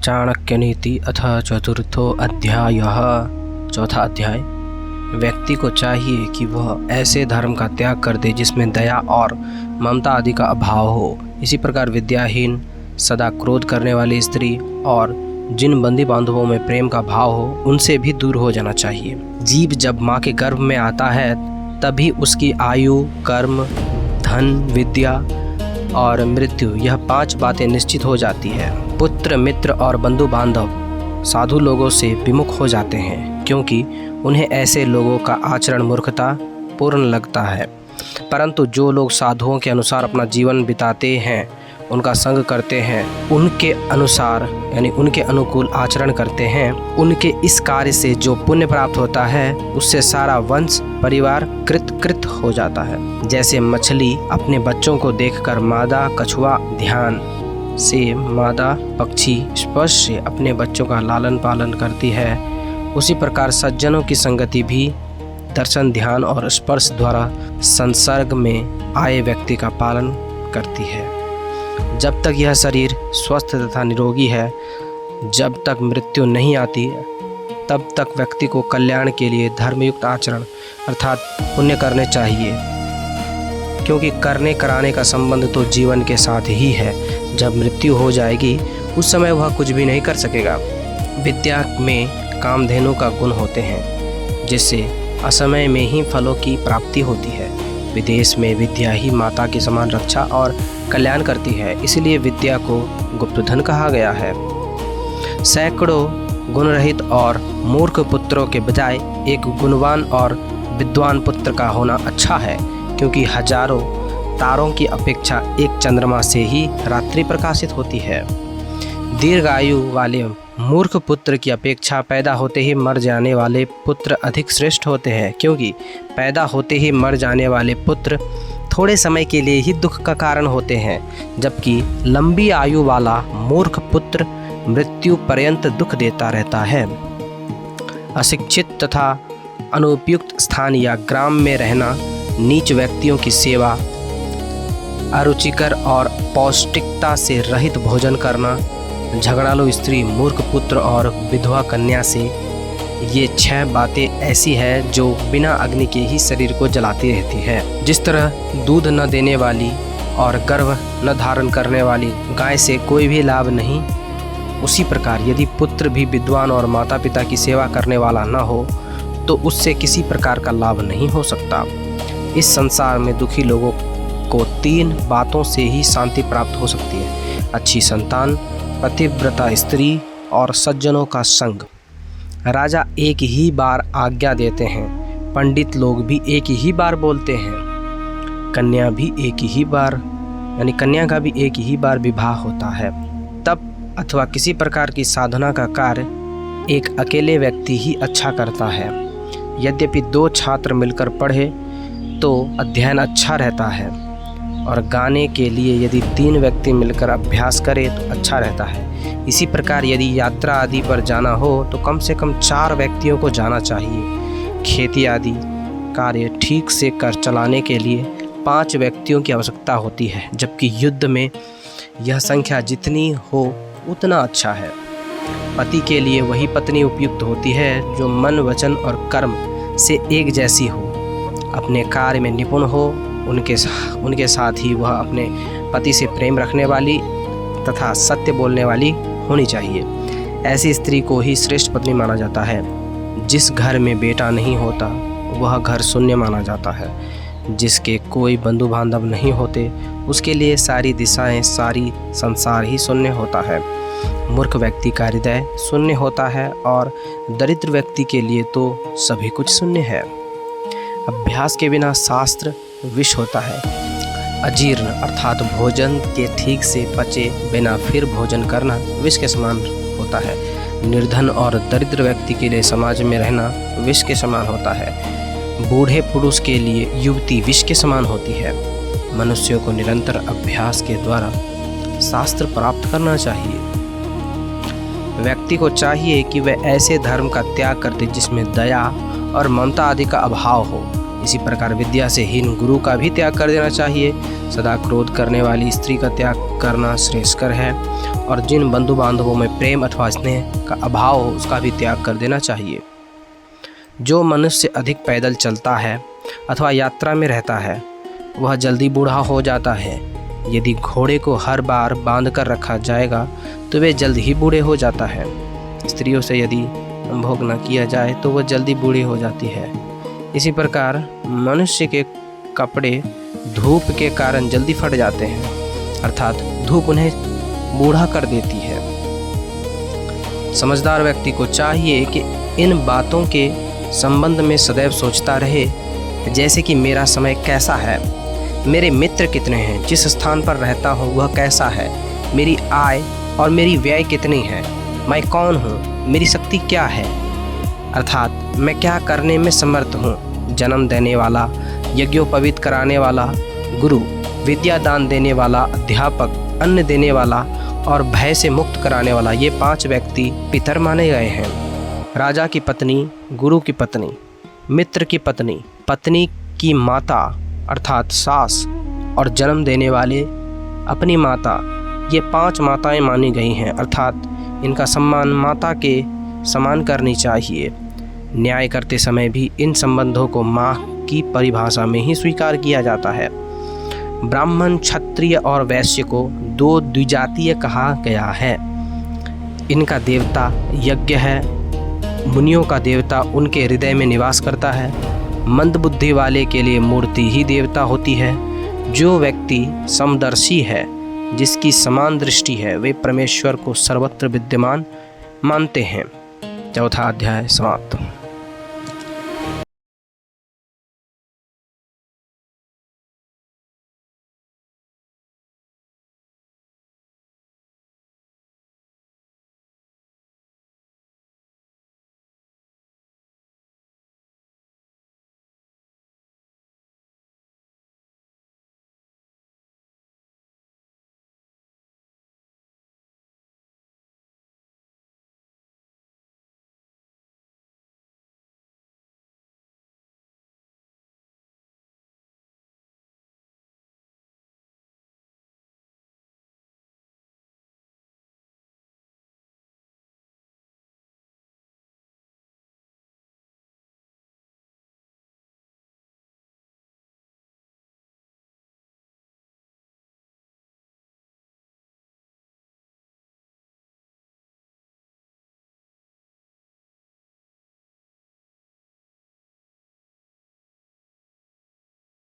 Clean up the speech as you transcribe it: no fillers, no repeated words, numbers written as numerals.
चाणक्यनीति अथ चतुर्थो अध्यायः। चौथा अध्याय। व्यक्ति को चाहिए कि वह ऐसे धर्म का त्याग कर दे जिसमें दया और ममता आदि का अभाव हो। इसी प्रकार विद्याहीन, सदा क्रोध करने वाली स्त्री और जिन बंदी बांधवों में प्रेम का भाव हो, उनसे भी दूर हो जाना चाहिए। जीव जब माँ के गर्भ में आता है तभी उसकी आयु, कर्म, धन, विद्या और मृत्यु, यह 5 बातें निश्चित हो जाती है। पुत्र, मित्र और बंधु बांधव साधु लोगों से विमुख हो जाते हैं, क्योंकि उन्हें ऐसे लोगों का आचरण मूर्खता पूर्ण लगता है। परंतु जो लोग साधुओं के अनुसार अपना जीवन बिताते हैं, उनका संग करते हैं, उनके अनुसार यानी उनके अनुकूल आचरण करते हैं, उनके इस कार्य से जो पुण्य प्राप्त होता है उससे सारा वंश परिवार कृत हो जाता है। जैसे मछली अपने बच्चों को देखकर मादा कछुआ ध्यान से, मादा पक्षी स्पर्श से अपने बच्चों का लालन पालन करती है, उसी प्रकार सज्जनों की संगति भी दर्शन, ध्यान और स्पर्श द्वारा संसर्ग में आए व्यक्ति का पालन करती है। जब तक यह शरीर स्वस्थ तथा निरोगी है, जब तक मृत्यु नहीं आती, तब तक व्यक्ति को कल्याण के लिए धर्मयुक्त आचरण अर्थात पुण्य करने चाहिए, क्योंकि करने कराने का संबंध तो जीवन के साथ ही है। जब मृत्यु हो जाएगी उस समय वह कुछ भी नहीं कर सकेगा। विद्या में कामधेनु का गुण होते हैं, जिससे असमय में ही फलों की प्राप्ति होती है। विदेश में विद्या ही माता के समान रक्षा और कल्याण करती है, इसलिए विद्या को गुप्तधन कहा गया है। सैकड़ों गुणरहित और मूर्ख पुत्रों के बजाय एक गुणवान और विद्वान पुत्र का होना अच्छा है, क्योंकि हजारों तारों की अपेक्षा एक चंद्रमा से ही रात्रि प्रकाशित होती है। दीर्घायु वाले मूर्ख पुत्र की अपेक्षा पैदा होते ही मर जाने वाले पुत्र अधिक श्रेष्ठ होते हैं, क्योंकि पैदा होते ही मर जाने वाले पुत्र थोड़े समय के लिए ही दुख का कारण होते हैं, जबकि लंबी आयु वाला मूर्ख पुत्र मृत्यु पर्यंत दुख देता रहता है। अशिक्षित तथा अनुपयुक्त स्थान या ग्राम में रहना, नीच व्यक्तियों की सेवा, अरुचिकर और पौष्टिकता से रहित भोजन करना, झगड़ालू स्त्री, मूर्ख पुत्र और विधवा कन्या से, ये 6 बातें ऐसी हैं जो बिना अग्नि के ही शरीर को जलाती रहती है। जिस तरह दूध न देने वाली और गर्भ न धारण करने वाली गाय से कोई भी लाभ नहीं, उसी प्रकार यदि पुत्र भी विद्वान और माता पिता की सेवा करने वाला न हो तो उससे किसी प्रकार का लाभ नहीं हो सकता। इस संसार में दुखी लोगों को 3 बातों से ही शांति प्राप्त हो सकती है: अच्छी संतान, पतिव्रता स्त्री और सज्जनों का संग। राजा एक ही बार आज्ञा देते हैं, पंडित लोग भी एक ही बार बोलते हैं, कन्या भी एक ही बार यानी कन्या का भी एक ही बार विवाह होता है। तप अथवा किसी प्रकार की साधना का कार्य एक अकेले व्यक्ति ही अच्छा करता है। यद्यपि 2 छात्र मिलकर पढ़े तो अध्ययन अच्छा रहता है, और गाने के लिए यदि 3 व्यक्ति मिलकर अभ्यास करें तो अच्छा रहता है। इसी प्रकार यदि यात्रा आदि पर जाना हो तो कम से कम 4 व्यक्तियों को जाना चाहिए। खेती आदि कार्य ठीक से कर चलाने के लिए 5 व्यक्तियों की आवश्यकता होती है, जबकि युद्ध में यह संख्या जितनी हो उतना अच्छा है। पति के लिए वही पत्नी उपयुक्त होती है जो मन, वचन और कर्म से एक जैसी हो, अपने कार्य में निपुण हो, उनके साथ ही वह अपने पति से प्रेम रखने वाली तथा सत्य बोलने वाली होनी चाहिए। ऐसी स्त्री को ही श्रेष्ठ पत्नी माना जाता है। जिस घर में बेटा नहीं होता वह घर शून्य माना जाता है। जिसके कोई बंधु बांधव नहीं होते उसके लिए सारी दिशाएं, सारी संसार ही शून्य होता है। मूर्ख व्यक्ति का हृदय शून्य होता है और दरिद्र व्यक्ति के लिए तो सभी कुछ शून्य है। अभ्यास के बिना शास्त्र विष होता है। अजीर्ण अर्थात भोजन के ठीक से पचे बिना फिर भोजन करना विष के समान होता है। निर्धन और दरिद्र व्यक्ति के लिए समाज में रहना विष के समान होता है। बूढ़े पुरुष के लिए युवती विष के समान होती है। मनुष्यों को निरंतर अभ्यास के द्वारा शास्त्र प्राप्त करना चाहिए। व्यक्ति को चाहिए कि वह ऐसे धर्म का त्याग कर दे जिसमें दया और ममता आदि का अभाव हो। इसी प्रकार विद्या से हीन गुरु का भी त्याग कर देना चाहिए। सदा क्रोध करने वाली स्त्री का त्याग करना श्रेयस्कर है और जिन बंधु बांधवों में प्रेम अथवा स्नेह का अभाव हो उसका भी त्याग कर देना चाहिए। जो मनुष्य अधिक पैदल चलता है अथवा यात्रा में रहता है वह जल्दी बूढ़ा हो जाता है। यदि घोड़े को हर बार बांध कर रखा जाएगा तो वे जल्द ही बूढ़े हो जाता है। स्त्रियों से यदि भोग न किया जाए तो वह जल्दी बूढ़ी हो जाती है। इसी प्रकार मनुष्य के कपड़े धूप के कारण जल्दी फट जाते हैं, अर्थात धूप उन्हें बूढ़ा कर देती है। समझदार व्यक्ति को चाहिए कि इन बातों के संबंध में सदैव सोचता रहे, जैसे कि मेरा समय कैसा है, मेरे मित्र कितने हैं, जिस स्थान पर रहता हूँ वह कैसा है, मेरी आय और मेरी व्यय कितनी है, मैं कौन हूँ, मेरी शक्ति क्या है, अर्थात मैं क्या करने में समर्थ हूँ। जन्म देने वाला, यज्ञोपवीत कराने वाला गुरु, विद्या दान देने वाला अध्यापक, अन्न देने वाला और भय से मुक्त कराने वाला, ये 5 व्यक्ति पितर माने गए हैं। राजा की पत्नी, गुरु की पत्नी, मित्र की पत्नी, पत्नी की माता अर्थात सास और जन्म देने वाले अपनी माता, ये 5 माताएं मानी गई हैं, अर्थात इनका सम्मान माता के समान करनी चाहिए। न्याय करते समय भी इन संबंधों को माँ की परिभाषा में ही स्वीकार किया जाता है। ब्राह्मण, क्षत्रिय और वैश्य को 2 द्विजातीय कहा गया है। इनका देवता यज्ञ है, मुनियों का देवता उनके हृदय में निवास करता है। मंदबुद्धि वाले के लिए मूर्ति ही देवता होती है। जो व्यक्ति समदर्शी है, जिसकी समान दृष्टि है, वे परमेश्वर को सर्वत्र विद्यमान मानते हैं। 4वां अध्याय समाप्त।